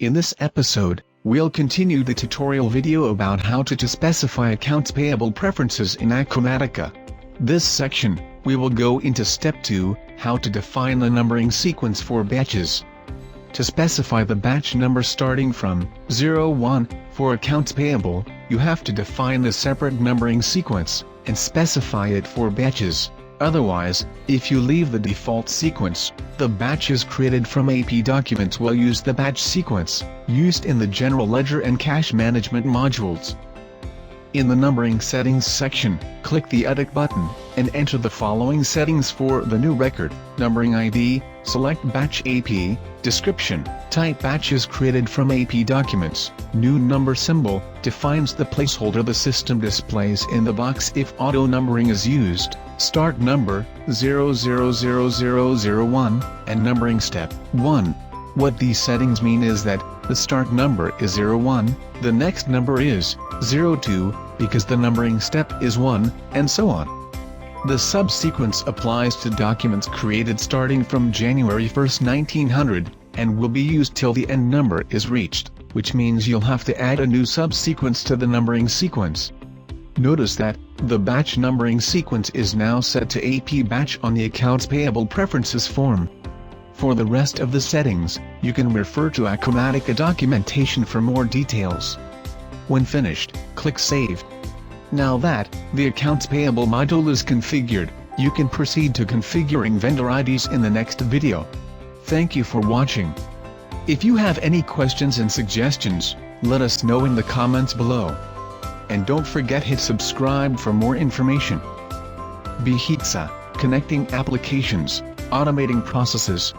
In this episode, we'll continue the tutorial video about how to specify accounts payable preferences in Acumatica. This section, we will go into step 2, how to define the numbering sequence for batches. To specify the batch number starting from 01 for accounts payable, you have to define the separate numbering sequence and specify it for batches. Otherwise, if you leave the default sequence, the batches created from AP documents will use the batch sequence, used in the General Ledger and Cash Management modules. In the Numbering Settings section, click the Edit button, and enter the following settings for the new record: Numbering ID, select Batch AP, Description, type batches created from AP documents, new number symbol, defines the placeholder the system displays in the box if auto-numbering is used, start number, 000001, and numbering step 1. What these settings mean is that, the start number is 01, the next number is 02, because the numbering step is 1, and so on. The subsequence applies to documents created starting from January 1, 1900, and will be used till the end number is reached, which means you'll have to add a new subsequence to the numbering sequence. Notice that, the batch numbering sequence is now set to AP batch on the Accounts Payable Preferences form. For the rest of the settings, you can refer to Acumatica documentation for more details. When finished, click Save. Now that the Accounts Payable module is configured, you can proceed to configuring vendor IDs in the next video. Thank you for watching. If you have any questions and suggestions, let us know in the comments below. And don't forget hit subscribe for more information. Bihitsa, connecting applications, automating processes.